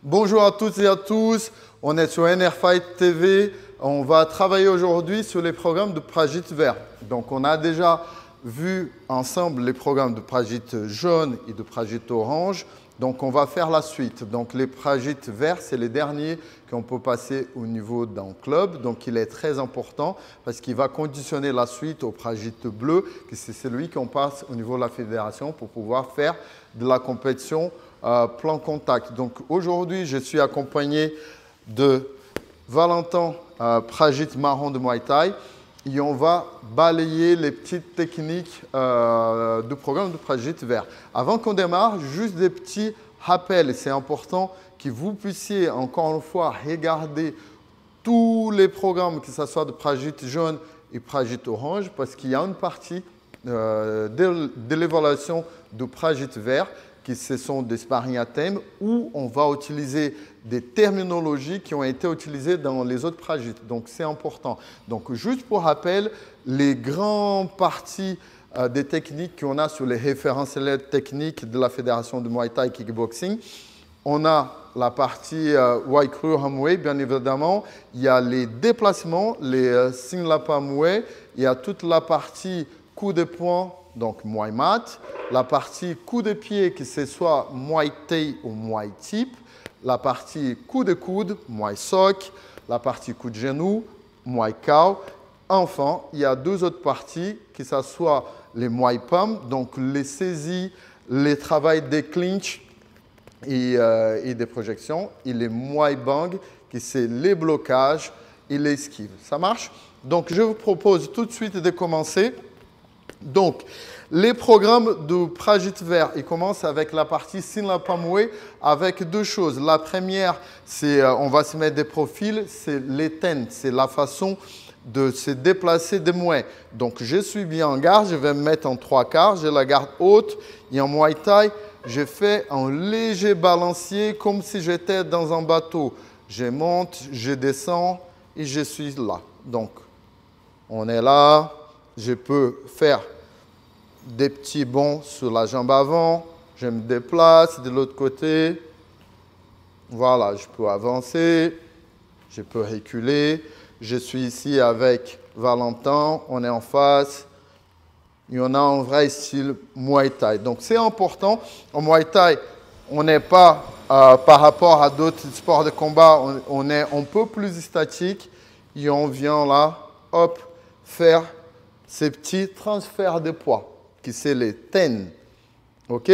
Bonjour à toutes et à tous, on est sur NRFight TV. On va travailler aujourd'hui sur les programmes de Prajit vert. Donc on a déjà vu ensemble les programmes de Prajit jaune et de Prajit orange. Donc on va faire la suite. Donc les Prajit verts, c'est les derniers qu'on peut passer au niveau d'un club. Donc il est très important parce qu'il va conditionner la suite au Prajit bleu, que c'est celui qu'on passe au niveau de la fédération pour pouvoir faire de la compétition plan contact. Donc aujourd'hui, je suis accompagné de Valentin Prajit marron de Muay Thai et on va balayer les petites techniques du programme de Prajit vert. Avant qu'on démarre, juste des petits rappels. C'est important que vous puissiez encore une fois regarder tous les programmes, que ce soit de Prajit jaune et Prajit orange, parce qu'il y a une partie de l'évaluation du Prajit vert qui ce sont des sparring à thème où on va utiliser des terminologies qui ont été utilisées dans les autres Prajit. Donc, c'est important. Donc, juste pour rappel, les grandes parties des techniques qu'on a sur les référentiels techniques de la Fédération de Muay Thai Kickboxing, on a la partie Waikru Hamwe, bien évidemment. Il y a les déplacements, les Sinlapa Mwe. Il y a toute la partie coup de poing, donc Muay Mat, la partie coup de pied, que ce soit Muay Thai ou Muay Tip, la partie coup de coude, Muay Sok, la partie coup de genou, Muay Cow. Enfin, il y a deux autres parties, que ce soit les Muay Palm, donc les saisies, les travails des clinches et des projections, et les Muay Bang, qui c'est les blocages et les esquives. Ça marche? Donc, je vous propose tout de suite de commencer. Donc, les programmes de Prajit vert, ils commencent avec la partie Sinlapa Mwe avec deux choses. La première, c'est on va se mettre des profils, c'est l'éteinte, c'est la façon de se déplacer des Mwe. Donc, je suis bien en garde, je vais me mettre en trois quarts, j'ai la garde haute et en Muay Thai, je fais un léger balancier comme si j'étais dans un bateau. Je monte, je descends et je suis là. Donc, on est là. Je peux faire des petits bonds sur la jambe avant. Je me déplace de l'autre côté. Voilà, je peux avancer. Je peux reculer. Je suis ici avec Valentin. On est en face. Et on a un vrai style Muay Thai. Donc, c'est important. En Muay Thai, on n'est pas, par rapport à d'autres sports de combat, on est un peu plus statique. Et on vient là, hop, faire ces petits transferts de poids, qui c'est les ten. OK?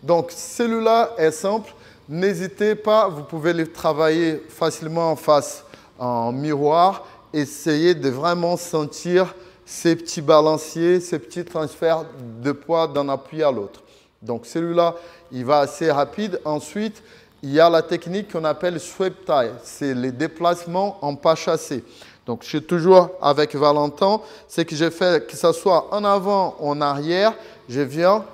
Donc, celui-là est simple. N'hésitez pas, vous pouvez les travailler facilement en face en miroir. Essayez de vraiment sentir ces petits balanciers, ces petits transferts de poids d'un appui à l'autre. Donc, celui-là, il va assez rapide. Ensuite, il y a la technique qu'on appelle sweep tie. C'est les déplacements en pas chassé. Donc, je suis toujours avec Valentin. C'est que je fais, que ce soit en avant ou en arrière, je viens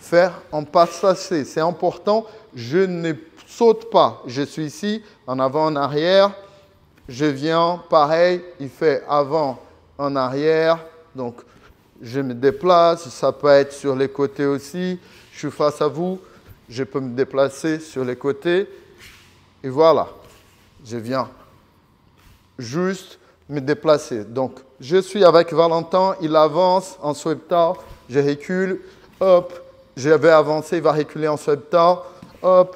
faire un pas chassé. C'est important. Je ne saute pas. Je suis ici, en avant, en arrière. Je viens, pareil, il fait avant, en arrière. Donc, je me déplace. Ça peut être sur les côtés aussi. Je suis face à vous. Je peux me déplacer sur les côtés. Et voilà. Je viens juste me déplacer. Donc, je suis avec Valentin, il avance en sweep tie, je recule, hop, je vais avancer, il va reculer en sweep tie, hop,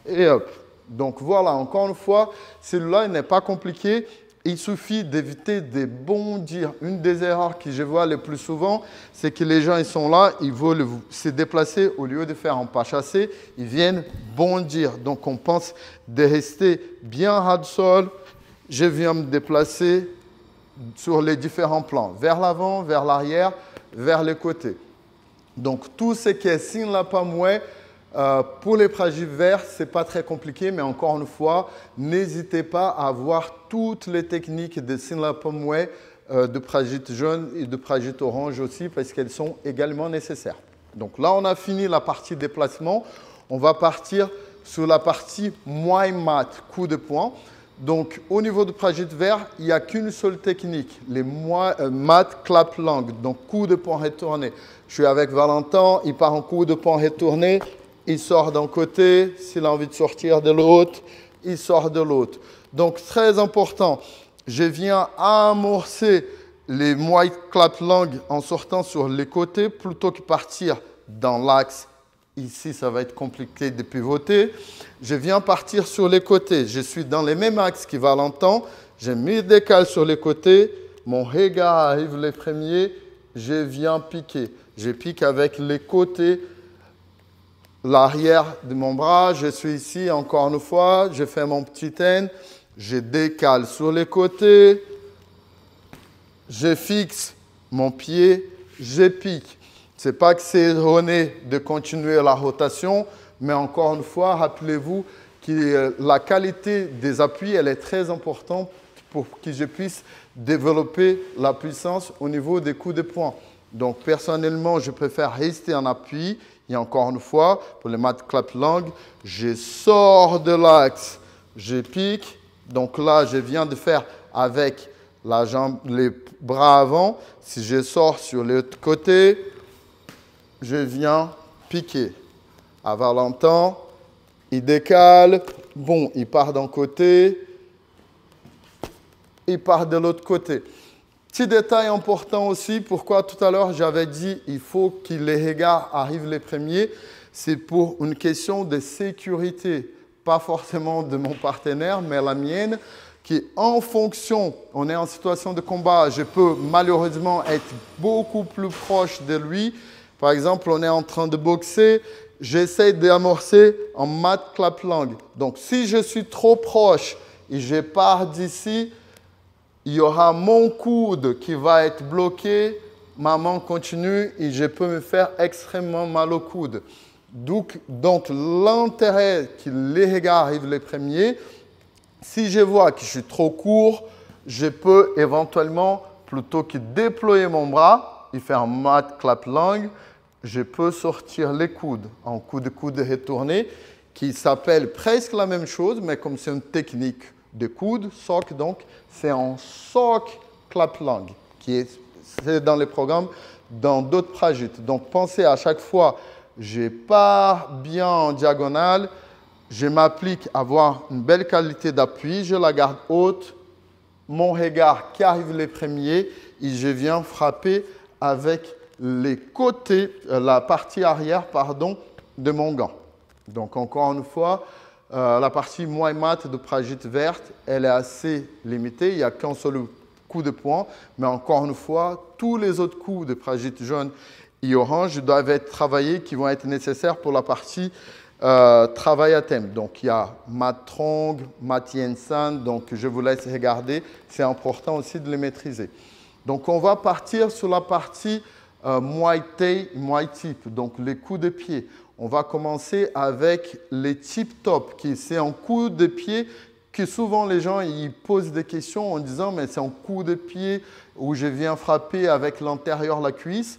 et hop. Donc, voilà, encore une fois, celui-là, il n'est pas compliqué. Il suffit d'éviter de bondir. Une des erreurs que je vois le plus souvent, c'est que les gens, ils sont là, ils veulent se déplacer au lieu de faire un pas chassé, ils viennent bondir. Donc, on pense de rester bien ras de sol. Je viens me déplacer sur les différents plans, vers l'avant, vers l'arrière, vers les côtés. Donc, tout ce qui est Sinlapa Mwe, pour les Prajit verts, ce n'est pas très compliqué, mais encore une fois, n'hésitez pas à voir toutes les techniques de Sinlapa Mwe, de Prajit jaune et de Prajit orange aussi, parce qu'elles sont également nécessaires. Donc là, on a fini la partie déplacement. On va partir sur la partie Muay Mat, coup de poing. Donc, au niveau de Prajit vert, il n'y a qu'une seule technique, les mat clap langue, donc coup de poing retourné. Je suis avec Valentin, il part en coup de poing retourné, il sort d'un côté. S'il a envie de sortir de l'autre, il sort de l'autre. Donc, très important, je viens amorcer les white clap langues en sortant sur les côtés plutôt que partir dans l'axe. Ici, ça va être compliqué de pivoter. Je viens partir sur les côtés. Je suis dans les mêmes axes qui va longtemps. Je me décale sur les côtés. Mon regard arrive les premiers. Je viens piquer. Je pique avec les côtés, l'arrière de mon bras. Je suis ici encore une fois. Je fais mon petit N. Je décale sur les côtés. Je fixe mon pied. Je pique. Ce n'est pas que c'est erroné de continuer la rotation, mais encore une fois, rappelez-vous que la qualité des appuis, elle est très importante pour que je puisse développer la puissance au niveau des coups de poing. Donc, personnellement, je préfère rester en appui. Et encore une fois, pour le mat clap langue, je sors de l'axe, je pique. Donc là, je viens de faire avec la jambe, les bras avant. Si je sors sur l'autre côté, je viens piquer. À Valentin, il décale. Bon, il part d'un côté. Il part de l'autre côté. Petit détail important aussi, pourquoi tout à l'heure j'avais dit il faut que les regards arrivent les premiers. C'est pour une question de sécurité. Pas forcément de mon partenaire, mais la mienne, qui en fonction, on est en situation de combat, je peux malheureusement être beaucoup plus proche de lui. Par exemple, on est en train de boxer, j'essaie d'amorcer en mat clap langue. Donc, si je suis trop proche et je pars d'ici, il y aura mon coude qui va être bloqué, ma main continue et je peux me faire extrêmement mal au coude. Donc l'intérêt que les regards arrivent les premiers, si je vois que je suis trop court, je peux éventuellement, plutôt que déployer mon bras et faire mat clap langue, je peux sortir les coudes en coude retourné qui s'appelle presque la même chose, mais comme c'est une technique de coude, sock, donc c'est un sock clap langue qui est dans les programmes, dans d'autres prajites. Donc pensez à chaque fois, je pars bien en diagonale, je m'applique à avoir une belle qualité d'appui, je la garde haute, mon regard qui arrive les premiers et je viens frapper avec les côtés, la partie arrière, pardon, de mon gant. Donc encore une fois, la partie moins mat de prajite verte, elle est assez limitée, il n'y a qu'un seul coup de poing, mais encore une fois, tous les autres coups de prajite jaune et orange doivent être travaillés, qui vont être nécessaires pour la partie travail à thème. Donc il y a mat trong, mat yen-san, donc je vous laisse regarder, c'est important aussi de les maîtriser. Donc on va partir sur la partie Muay Thai, Muay Tip, donc les coups de pied. On va commencer avec les tip top, qui c'est un coup de pied que souvent les gens ils posent des questions en disant mais c'est un coup de pied où je viens frapper avec l'antérieur la cuisse.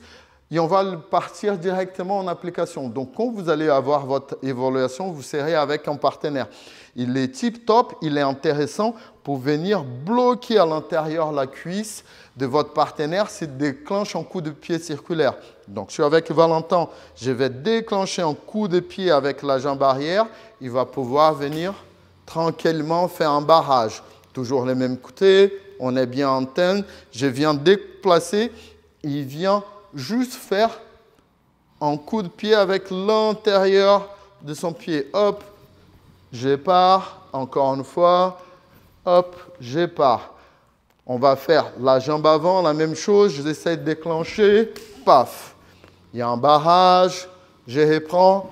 Et on va partir directement en application. Donc, quand vous allez avoir votre évaluation, vous serez avec un partenaire. Il est tip top, il est intéressant pour venir bloquer à l'intérieur la cuisse de votre partenaire s'il déclenche un coup de pied circulaire. Donc, je suis avec Valentin, je vais déclencher un coup de pied avec la jambe arrière. Il va pouvoir venir tranquillement faire un barrage. Toujours les mêmes côtés, on est bien en tête. Je viens déplacer, il vient juste faire un coup de pied avec l'intérieur de son pied. Hop, je pars. Encore une fois. Hop, je pars. On va faire la jambe avant, la même chose. J'essaie de déclencher. Paf. Il y a un barrage. Je reprends.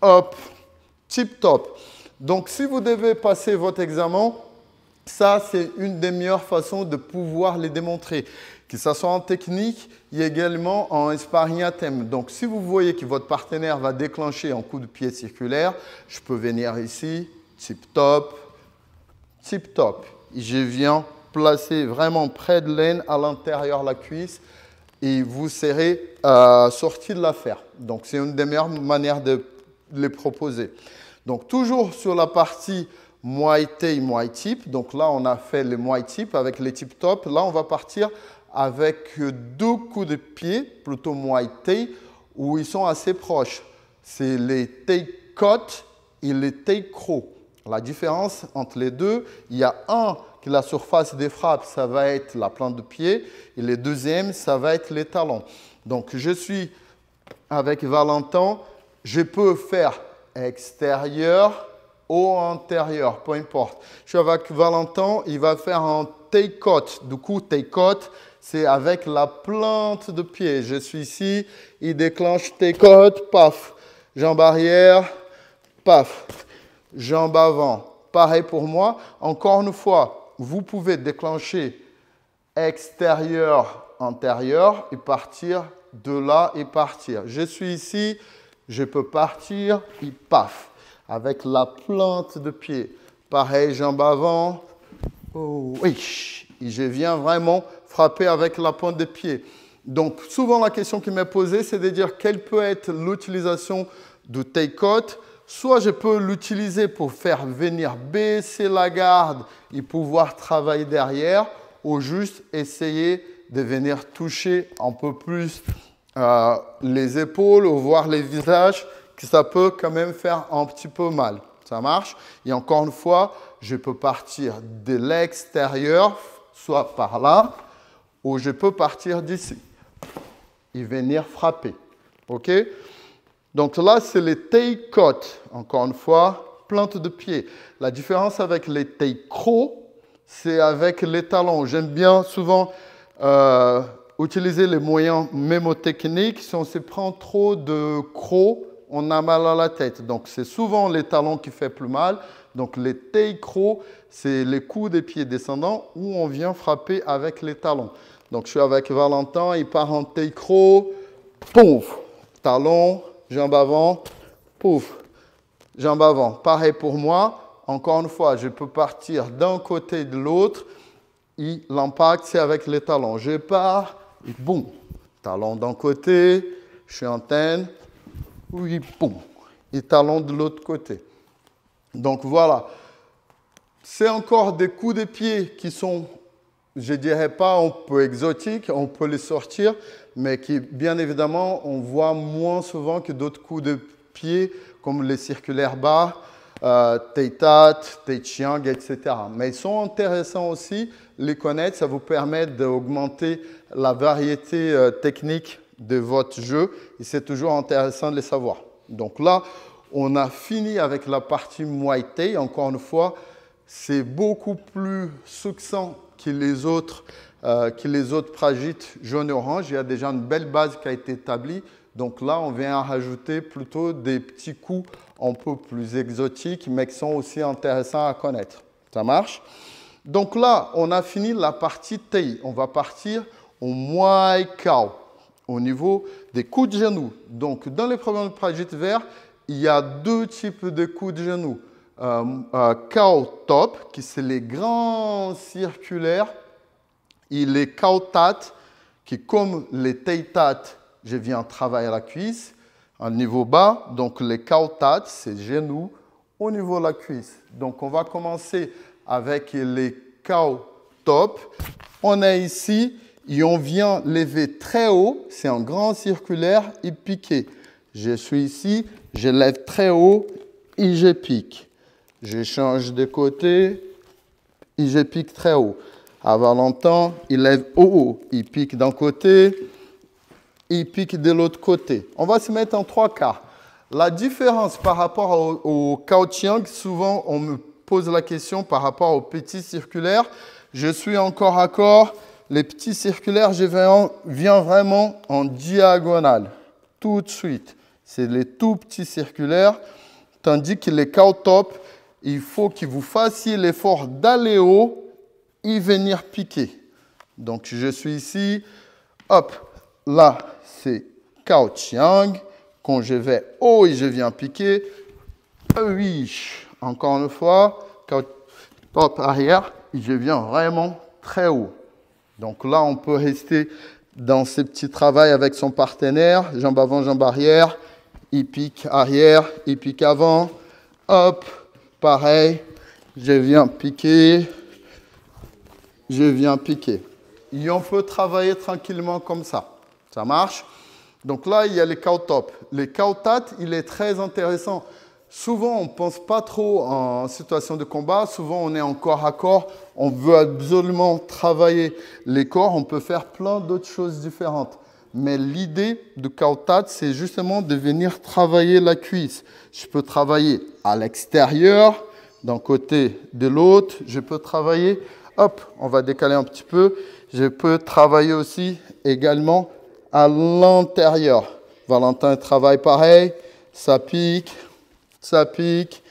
Hop. Tip top. Donc, si vous devez passer votre examen, ça, c'est une des meilleures façons de pouvoir les démontrer. Que ce soit en technique et également en sparring à thème. Donc, si vous voyez que votre partenaire va déclencher un coup de pied circulaire, je peux venir ici, tip top, tip top. Et je viens placer vraiment près de l'aine, à l'intérieur de la cuisse, et vous serez sorti de l'affaire. Donc, c'est une des meilleures manières de les proposer. Donc, toujours sur la partie Muay Thai, Muay Tip. Donc là, on a fait le Muay Tip avec les tip top. Là, on va partir avec deux coups de pied, plutôt Muay Thai, où ils sont assez proches. c'est les take-cut et les take-crow. La différence entre les deux, il y a un qui la surface des frappes, ça va être la plante de pied, et le deuxième, ça va être les talons. Donc, je suis avec Valentin, je peux faire extérieur ou intérieur, peu importe. Je suis avec Valentin, il va faire un take-cut. Du coup, take-cut, c'est avec la plante de pied. Je suis ici, il déclenche take-cut, paf. Jambe arrière, paf. Jambe avant. Pareil pour moi. Encore une fois, vous pouvez déclencher extérieur, intérieur et partir de là et partir. Je suis ici, je peux partir et paf. Avec la plante de pied. Pareil, jambe avant. Oh, oui. Et je viens vraiment frapper avec la pointe de pied. Donc, souvent, la question qui m'est posée, c'est de dire quelle peut être l'utilisation du take-cut. Soit je peux l'utiliser pour faire venir baisser la garde et pouvoir travailler derrière, ou juste essayer de venir toucher un peu plus les épaules ou voir les visages, que ça peut quand même faire un petit peu mal. Ça marche? Et encore une fois, je peux partir de l'extérieur, soit par là, ou je peux partir d'ici et venir frapper. OK? Donc là, c'est les take-cut. Encore une fois, plante de pied. La différence avec les take-crow, c'est avec les talons. J'aime bien souvent utiliser les moyens mémotechniques. Si on se prend trop de crocs, on a mal à la tête. Donc, c'est souvent les talons qui font plus mal. Donc, les take-crow, c'est les coups des pieds descendants où on vient frapper avec les talons. Donc, je suis avec Valentin, il part en take-crow, pouf, talon, jambe avant, pouf, jambe avant. Pareil pour moi. Encore une fois, je peux partir d'un côté et de l'autre. Et l'impact, c'est avec les talons. Je pars et boum. Talon d'un côté, je suis antenne. Oui, boum. Et talon de l'autre côté. Donc voilà. C'est encore des coups de pied qui sont, je ne dirais pas un peu exotiques, on peut les sortir, mais qui, bien évidemment, on voit moins souvent que d'autres coups de pied, comme les circulaires bas, Teitat, Teichiang, etc. Mais ils sont intéressants aussi, les connaître, ça vous permet d'augmenter la variété technique de votre jeu et c'est toujours intéressant de les savoir. Donc là, on a fini avec la partie Muay Thai. Encore une fois, c'est beaucoup plus succinct que les autres prajites jaune et orange. Il y a déjà une belle base qui a été établie. Donc là, on vient rajouter plutôt des petits coups un peu plus exotiques, mais qui sont aussi intéressants à connaître. Ça marche? Donc là, on a fini la partie Thai. On va partir au Muay Khao, au niveau des coups de genoux. Donc, dans les programmes de Prajit vert, il y a deux types de coups de genoux. Khao top, qui c'est les grands circulaires, et les Khao tat, qui comme les Thai tat, je viens travailler la cuisse, à niveau bas. Donc, les Khao tat, c'est genoux au niveau de la cuisse. Donc, on va commencer avec les Khao top. On est ici et on vient lever très haut. C'est un grand circulaire et piqué. Je suis ici, je lève très haut et je pique. Je change de côté et je pique très haut. À Valentin, il lève haut, il pique d'un côté, il pique de l'autre côté. On va se mettre en trois quarts. La différence par rapport au Khao Chiang, souvent on me pose la question par rapport aux petits circulaires. Je suis encore à corps. Les petits circulaires, je viens vraiment en diagonale, tout de suite. C'est les tout petits circulaires. Tandis que les Khao top, il faut que vous fassiez l'effort d'aller haut et venir piquer. Donc, je suis ici. Hop, là, c'est Khao Chiang. Quand je vais haut et je viens piquer. Oui, encore une fois. Khao top arrière. Et je viens vraiment très haut. Donc là, on peut rester dans ce petit travail avec son partenaire. Jambe avant, jambe arrière. Il pique arrière, il pique avant. Hop, pareil. Je viens piquer. Je viens piquer. Et on peut travailler tranquillement comme ça. Ça marche? Donc là, il y a les cow-top. Les cow-tat, il est très intéressant. Souvent, on ne pense pas trop en situation de combat. Souvent, on est en corps à corps. On veut absolument travailler les corps. On peut faire plein d'autres choses différentes. Mais l'idée de cow-tat, c'est justement de venir travailler la cuisse. Je peux travailler à l'extérieur, d'un côté de l'autre. Je peux travailler, hop, on va décaler un petit peu. Je peux travailler aussi également à l'intérieur. Valentin travaille pareil, ça pique, ça pique.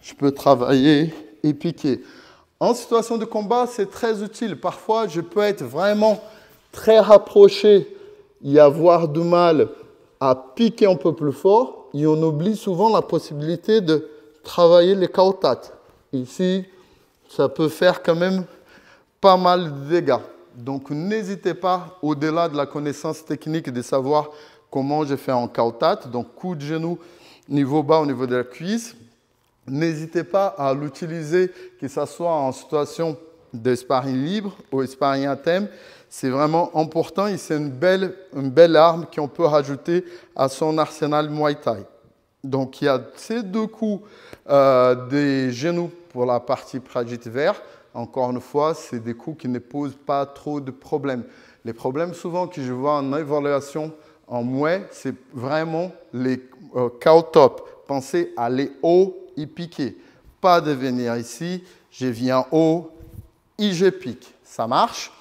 Je peux travailler et piquer. En situation de combat, c'est très utile. Parfois, je peux être vraiment très rapproché et avoir du mal à piquer un peu plus fort. Et on oublie souvent la possibilité de travailler les cow-tat. Ici, ça peut faire quand même pas mal de dégâts. Donc, n'hésitez pas, au-delà de la connaissance technique, de savoir comment je fais en cow-tat. Donc, coup de genou, niveau bas au niveau de la cuisse. N'hésitez pas à l'utiliser, que ce soit en situation de sparring libre ou sparring à thème. C'est vraiment important et c'est une belle arme qu'on peut rajouter à son arsenal Muay Thai. Donc, il y a ces deux coups des genoux pour la partie Prajit vert. Encore une fois, c'est des coups qui ne posent pas trop de problèmes. Les problèmes souvent que je vois en évaluation en Muay, c'est vraiment les cow-top. Pensez à aller haut et piquer. Pas de venir ici, je viens haut et je pique. Ça marche?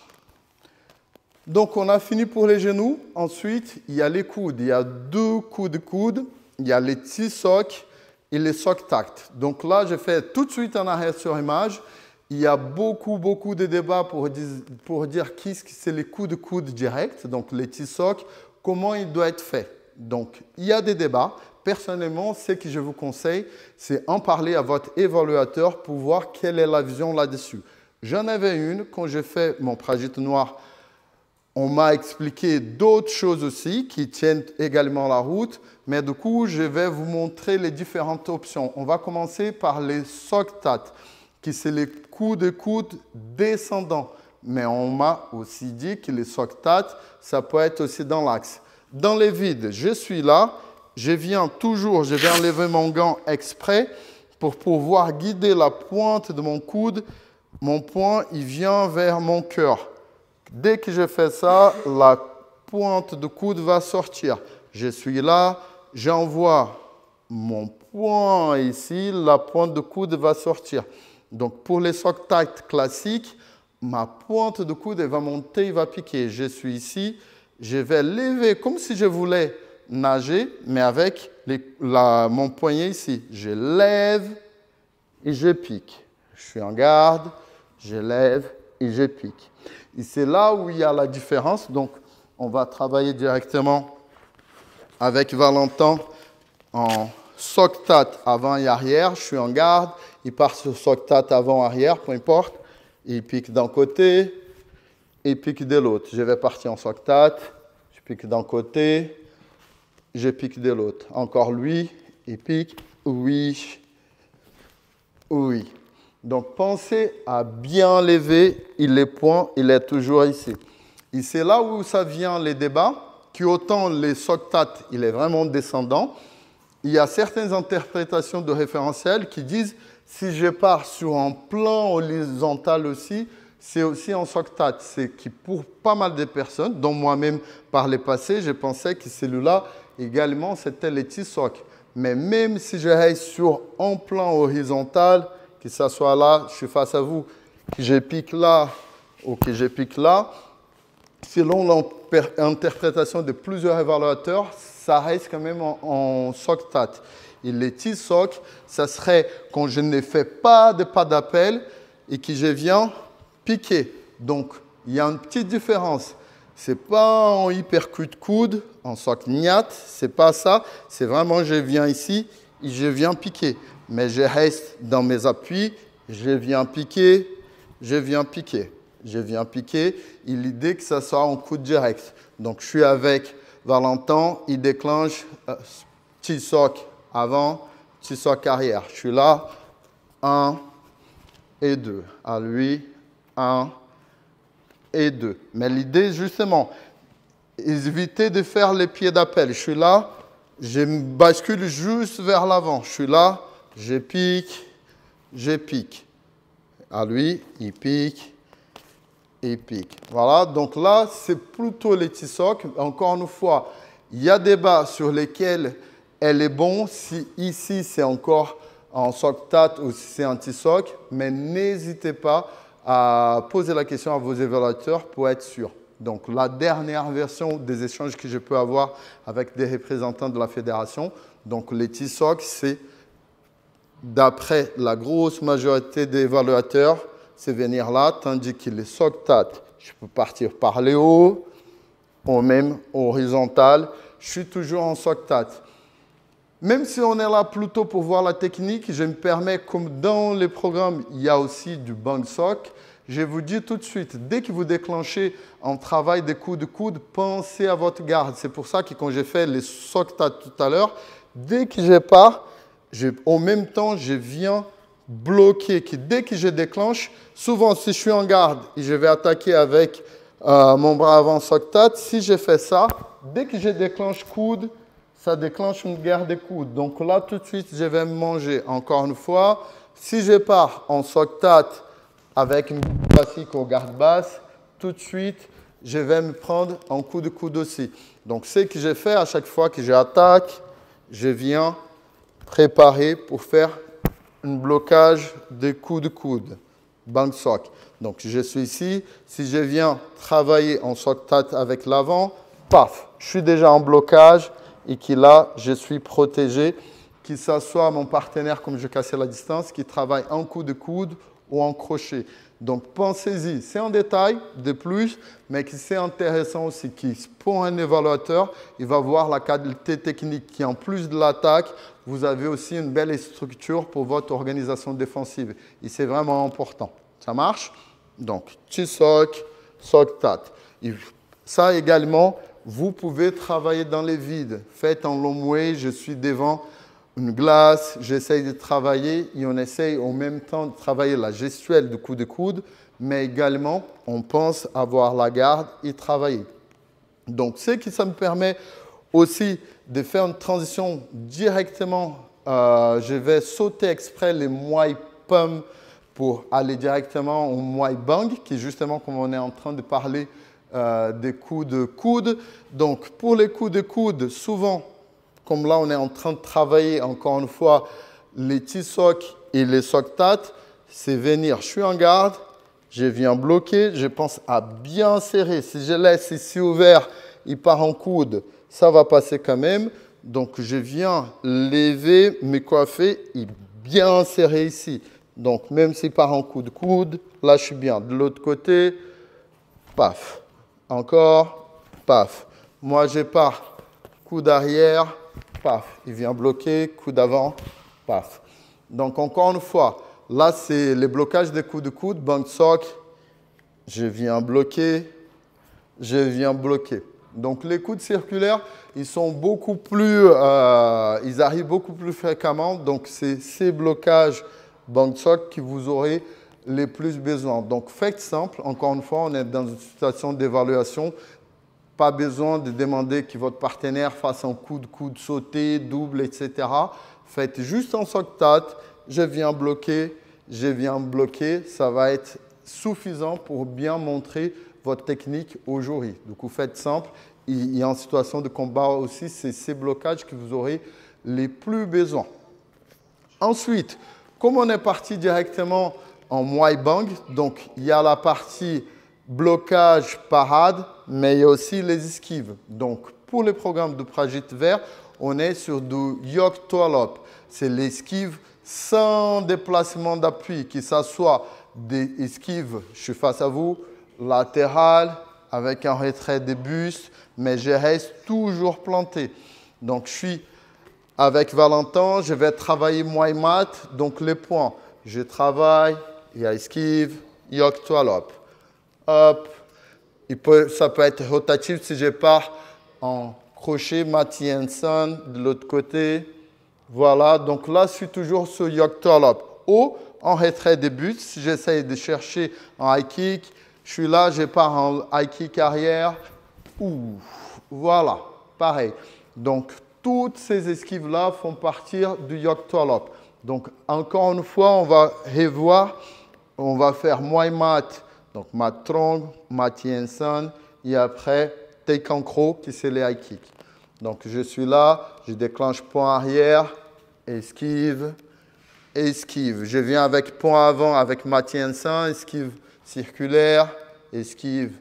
Donc, on a fini pour les genoux. Ensuite, il y a les coudes. Il y a deux coups de coude. Il y a les petits socs et les socs tact. Donc là, je fais tout de suite en arrière sur image. Il y a beaucoup de débats pour dire qu'est-ce que c'est les coups de coude directs, donc les petits socs, comment il doit être fait. Donc, il y a des débats. Personnellement, ce que je vous conseille, c'est en parler à votre évaluateur pour voir quelle est la vision là-dessus. J'en avais une quand j'ai fait mon Prajit noir. On m'a expliqué d'autres choses aussi qui tiennent également la route, mais du coup, je vais vous montrer les différentes options. On va commencer par les sock-tat, qui c'est les coups de coude descendants. Mais on m'a aussi dit que les sock-tat, ça peut être aussi dans l'axe. Dans les vides, je suis là, je viens toujours, je vais enlever mon gant exprès pour pouvoir guider la pointe de mon coude. Mon poing, il vient vers mon cœur. Dès que je fais ça, la pointe de coude va sortir. Je suis là, j'envoie mon poing ici, la pointe de coude va sortir. Donc, pour les sock-tat classiques, ma pointe de coude elle va monter, il va piquer. Je suis ici, je vais lever comme si je voulais nager, mais avec mon poignet ici. Je lève et je pique. Je suis en garde, je lève et je pique. Et c'est là où il y a la différence. Donc, on va travailler directement avec Valentin en sock-tat avant et arrière. Je suis en garde. Il part sur sock-tat avant-arrière, peu importe. Il pique d'un côté, il pique de l'autre. Je vais partir en sock-tat. Je pique d'un côté, je pique de l'autre. Encore lui, il pique. Oui, oui. Donc, pensez à bien lever les poings, il est toujours ici. Et c'est là où ça vient les débats, qu'autant les sock-tat, il est vraiment descendant. Il y a certaines interprétations de référentiels qui disent, si je pars sur un plan horizontal aussi, c'est aussi en sock-tat. C'est qui pour pas mal de personnes, dont moi-même par le passé, je pensais que celui-là également, c'était les petits socs. Mais même si je reste sur un plan horizontal, que ce soit là, je suis face à vous, que je pique là ou que je pique là, selon l'interprétation de plusieurs évaluateurs, ça reste quand même en sock-tat. Et les petits socs, ça serait quand je ne fais pas de pas d'appel et que je viens piquer. Donc, il y a une petite différence. Ce n'est pas en hypercut de coude, en sock niat, ce n'est pas ça. C'est vraiment, je viens ici et je viens piquer. Mais je reste dans mes appuis, je viens piquer, je viens piquer, je viens piquer. Et l'idée que ça soit en coup direct. Donc, je suis avec Valentin, il déclenche petit soc avant, petit soc arrière. Je suis là, 1 et 2. À lui, 1 et 2. Mais l'idée, justement, évitez de faire les pieds d'appel. Je suis là, je bascule juste vers l'avant. Je suis là, je pique. À lui, il pique. Voilà, donc là, c'est plutôt les T-SOC. Encore une fois, il y a des bas sur lesquels elle est bon. Si ici, c'est encore en SOC-TAT ou si c'est en T-SOC. Mais n'hésitez pas à poser la question à vos évaluateurs pour être sûr. Donc, la dernière version des échanges que je peux avoir avec des représentants de la fédération. Donc, les T-SOC, c'est d'après la grosse majorité des évaluateurs, c'est venir là, tandis que les SOC-TAT, je peux partir par les hauts, ou même horizontal. Je suis toujours en SOC-TAT. Même si on est là plutôt pour voir la technique, je me permets, comme dans les programmes, il y a aussi du banc SOC, je vous dis tout de suite, dès que vous déclenchez un travail de coude, pensez à votre garde. C'est pour ça que quand j'ai fait les SOC-TAT tout à l'heure, dès que je pars, en même temps, je viens bloquer. Dès que je déclenche, souvent, si je suis en garde et je vais attaquer avec mon bras avant SOC-TAT, si je fais ça, dès que je déclenche coude, ça déclenche une guerre des coudes. Donc là, tout de suite, je vais me manger. Encore une fois, si je pars en SOC-TAT avec une classique aux gardes basses, tout de suite, je vais me prendre un coup de coude aussi. Donc, ce que j'ai fait à chaque fois que j'attaque, je viens préparer pour faire un blocage des coups de coude, banc SOC. Donc, je suis ici. Si je viens travailler en SOC-TAT avec l'avant, paf, je suis déjà en blocage et que là, je suis protégé. Que ce soit mon partenaire, comme je cassais la distance, qui travaille en coup de coude ou en crochet. Donc, pensez-y. C'est un détail de plus, mais qui c'est intéressant aussi. Pour un évaluateur, il va voir la qualité technique qui, en plus de l'attaque, vous avez aussi une belle structure pour votre organisation défensive. Et c'est vraiment important. Ça marche? Donc, T-SOC, SOC-TAT. Ça également, vous pouvez travailler dans les vides. Faites en long way, je suis devant une glace, j'essaye de travailler et on essaye en même temps de travailler la gestuelle du coup de coude, mais également, on pense avoir la garde et travailler. Donc, ce qui ça me permet aussi de faire une transition directement. Je vais sauter exprès les Muay Pum pour aller directement au Muay Bang, qui est justement comme on est en train de parler des coups de coude. Donc, pour les coups de coude, souvent, comme là, on est en train de travailler, encore une fois, les T-SOC et les SOC-TAT, c'est venir, je suis en garde, je viens bloquer, je pense à bien serrer. Si je laisse ici ouvert, il part en coude, ça va passer quand même. Donc, je viens lever, me coiffer et bien serrer ici. Donc, même s'il part en coude, là, je suis bien. De l'autre côté, paf. Encore, paf. Moi, je pars, coude arrière, paf. Il vient bloquer, coude avant, paf. Donc, encore une fois, là, c'est les blocages des coups de coude, banc SOC. Je viens bloquer, je viens bloquer. Donc, les coudes circulaires, ils sont beaucoup plus, ils arrivent beaucoup plus fréquemment. Donc, c'est ces blocages banc SOC que vous aurez les plus besoin. Donc, faites simple. Encore une fois, on est dans une situation d'évaluation. Pas besoin de demander que votre partenaire fasse un coup de coude sauté, double, etc. Faites juste un SOC-TAT. Je viens bloquer, ça va être suffisant pour bien montrer votre technique aujourd'hui. Donc, vous faites simple. Et en situation de combat aussi, c'est ces blocages que vous aurez les plus besoin. Ensuite, comme on est parti directement en Muay Bang, donc il y a la partie blocage, parade, mais il y a aussi les esquives. Donc, pour le programme de Prajit Vert, on est sur du Yoke Twalop. C'est l'esquive sans déplacement d'appui, que ce soit des esquives, je suis face à vous, latérales, avec un retrait de buste, mais je reste toujours planté. Donc, je suis avec Valentin, je vais travailler Muay Mat, donc les points. Je travaille, il y a esquive, Yoke Twalop. Hop. Ça peut être rotatif si je pars en crochet, Matty Hanson, de l'autre côté. Voilà, donc là, je suis toujours sur Yoke Twalop. Ou en retrait de but, si j'essaye de chercher un high kick, je suis là, je pars en high kick arrière. Ouh, Voilà, pareil. Donc, toutes ces esquives-là font partie du yoke to lock. Donc, encore une fois, on va revoir. On va faire moi mat. Donc, mat strong, mat yensan. Et après, take and crow, qui c'est les high kicks. Donc, je suis là, je déclenche point arrière, esquive, esquive. Je viens avec point avant avec mat yensan, esquive circulaire, esquive,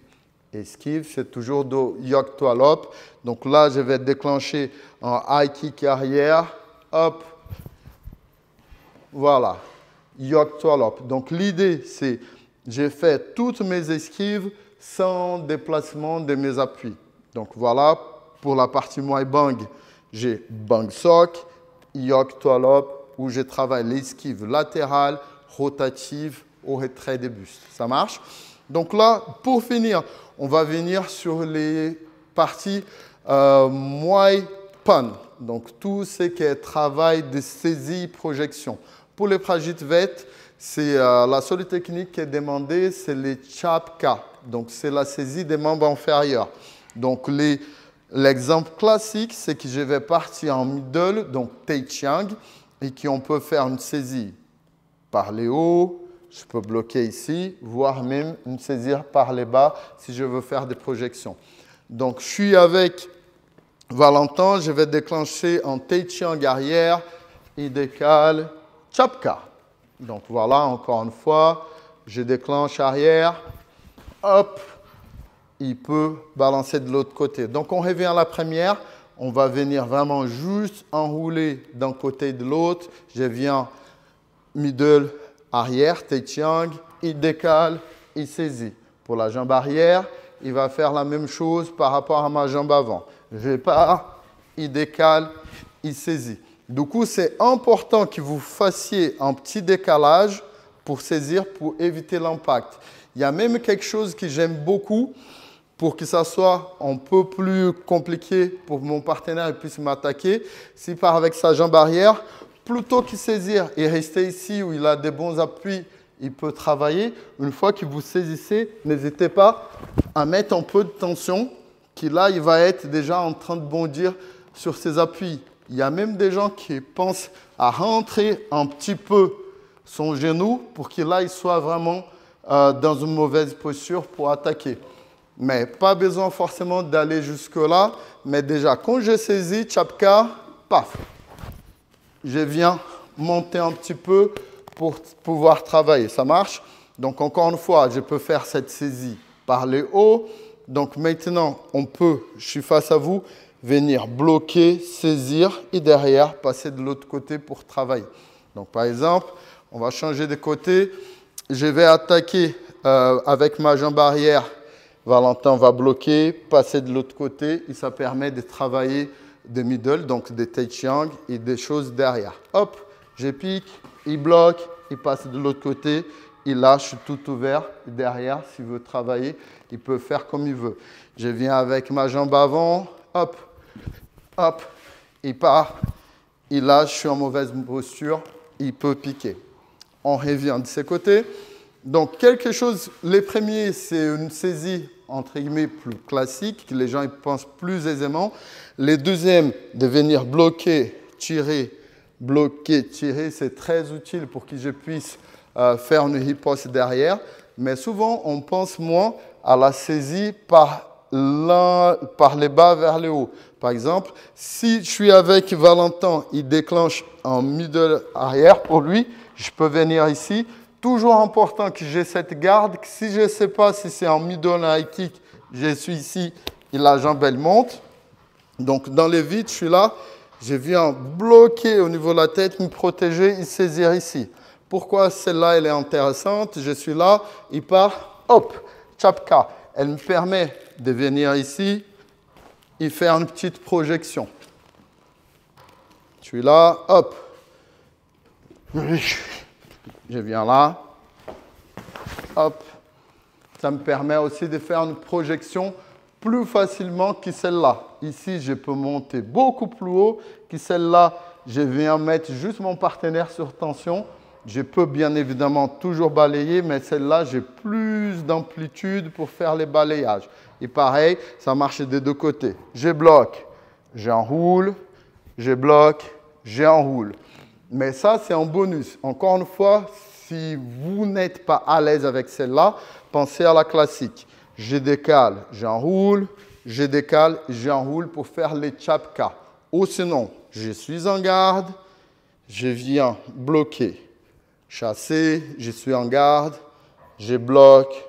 esquive. C'est toujours do yoke to lock. Donc là, je vais déclencher en high kick arrière. Hop. Voilà. Yoke to lock. Donc l'idée, c'est j'ai fait toutes mes esquives sans déplacement de mes appuis. Donc voilà, pour la partie moi bang, j'ai bang sock, yoke to lock, où je travaille l'esquive latérale, rotative au retrait des bustes. Ça marche? Donc là, pour finir, on va venir sur les parties moi pan. Donc tout ce qui est travail de saisie projection. Pour les Prajitvet, c'est la seule technique qui est demandée, c'est les chapka. Donc c'est la saisie des membres inférieurs. Donc l'exemple classique, c'est que je vais partir en middle, donc Taichang, et qu'on peut faire une saisie par les hauts, je peux bloquer ici, voire même une saisie par les bas si je veux faire des projections. Donc je suis avec Valentin, je vais déclencher en Taichang arrière, il décale, chapka. Donc voilà, encore une fois, je déclenche arrière, hop, il peut balancer de l'autre côté. Donc on revient à la première, on va venir vraiment juste enrouler d'un côté et de l'autre. Je viens middle arrière, Taichang, il décale, il saisit. Pour la jambe arrière, il va faire la même chose par rapport à ma jambe avant. Je pars, il décale, il saisit. Du coup, c'est important que vous fassiez un petit décalage pour saisir, pour éviter l'impact. Il y a même quelque chose que j'aime beaucoup pour que ça soit un peu plus compliqué pour mon partenaire puisse m'attaquer. S'il part avec sa jambe arrière, plutôt que saisir et rester ici où il a des bons appuis, il peut travailler. Une fois que vous saisissez, n'hésitez pas à mettre un peu de tension, qui là, il va être déjà en train de bondir sur ses appuis. Il y a même des gens qui pensent à rentrer un petit peu son genou pour qu'il là, il soit vraiment dans une mauvaise posture pour attaquer. Mais pas besoin forcément d'aller jusque-là. Mais déjà, quand je saisis, chapka, paf, je viens monter un petit peu pour pouvoir travailler. Ça marche? Donc, encore une fois, je peux faire cette saisie par les hauts. Donc, maintenant, on peut, je suis face à vous, venir bloquer, saisir et derrière, passer de l'autre côté pour travailler. Donc, par exemple, on va changer de côté. Je vais attaquer avec ma jambe arrière. Valentin va bloquer, passer de l'autre côté et ça permet de travailler des middle, donc des Taichang et des choses derrière. Hop, je pique, il bloque, il passe de l'autre côté, il lâche tout ouvert. Derrière, s'il veut travailler, il peut faire comme il veut. Je viens avec ma jambe avant, hop, hop, il part, il lâche, je suis en mauvaise posture, il peut piquer. On revient de ces côtés. Donc, quelque chose, les premiers, c'est une saisie, entre guillemets, plus classique, que les gens ils pensent plus aisément. Les deuxièmes, de venir bloquer, tirer, c'est très utile pour que je puisse faire une riposte derrière. Mais souvent, on pense moins à la saisie par les bas vers le haut. Par exemple, si je suis avec Valentin, il déclenche en middle arrière pour lui, je peux venir ici. Toujours important que j'ai cette garde. Que si je ne sais pas si c'est en middle high kick, je suis ici et la jambe elle monte. Donc dans les vides, je suis là. Je viens bloquer au niveau de la tête, me protéger et saisir ici. Pourquoi celle-là elle est intéressante? Je suis là, il part, hop, chapka. Elle me permet de venir ici et faire une petite projection. Je suis là, hop. Je viens là, hop. Ça me permet aussi de faire une projection plus facilement que celle-là. Ici, je peux monter beaucoup plus haut que celle-là. Je viens mettre juste mon partenaire sur tension. Je peux bien évidemment toujours balayer, mais celle-là, j'ai plus d'amplitude pour faire les balayages. Et pareil, ça marche des deux côtés. Je bloque, j'enroule, je bloque, j'enroule. Mais ça, c'est un bonus. Encore une fois, si vous n'êtes pas à l'aise avec celle-là, pensez à la classique. Je décale, j'enroule, je décale, j'enroule pour faire les tchapka. Ou sinon, je suis en garde, je viens bloquer, chasser, je suis en garde, je bloque,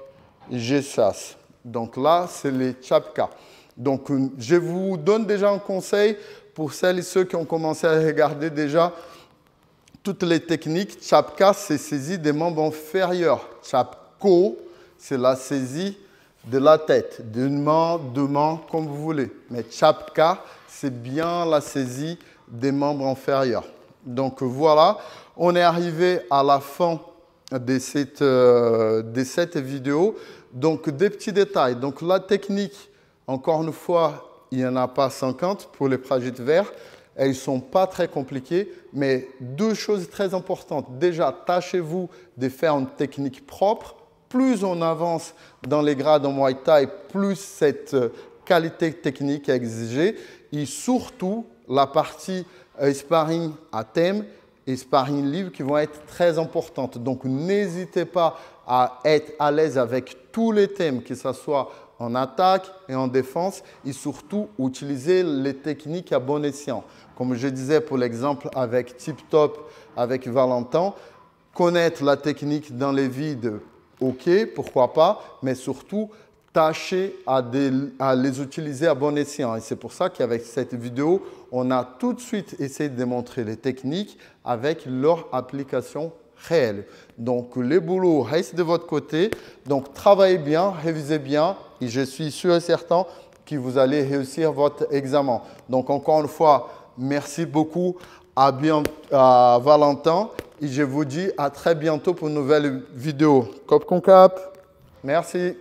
je chasse. Donc là, c'est les tchapka. Donc, je vous donne déjà un conseil pour celles et ceux qui ont commencé à regarder déjà toutes les techniques. Tchapka, c'est saisie des membres inférieurs. Tchapko, c'est la saisie de la tête, d'une main, deux mains, comme vous voulez. Mais tchapka, c'est bien la saisie des membres inférieurs. Donc voilà, on est arrivé à la fin de cette vidéo. Donc des petits détails. Donc la technique, encore une fois, il n'y en a pas 50 pour les prajites verts. Elles ne sont pas très compliquées, mais deux choses très importantes. Déjà, tâchez-vous de faire une technique propre. Plus on avance dans les grades en Muay Thai, plus cette qualité technique est exigée. Et surtout, la partie sparring à thème et sparring libre qui vont être très importantes. Donc, n'hésitez pas à être à l'aise avec tous les thèmes, que ce soit en attaque et en défense, et surtout utiliser les techniques à bon escient. Comme je disais pour l'exemple avec Tip Top, avec Valentin, connaître la technique dans les vides, ok, pourquoi pas, mais surtout tâchez à les utiliser à bon escient. Et c'est pour ça qu'avec cette vidéo, on a tout de suite essayé de démontrer les techniques avec leur application réelle. Donc, les boulots restent de votre côté. Donc, travaillez bien, révisez bien et je suis sûr et certain que vous allez réussir votre examen. Donc, encore une fois, merci beaucoup à Valentin et je vous dis à très bientôt pour une nouvelle vidéo. Cop con cap. Merci.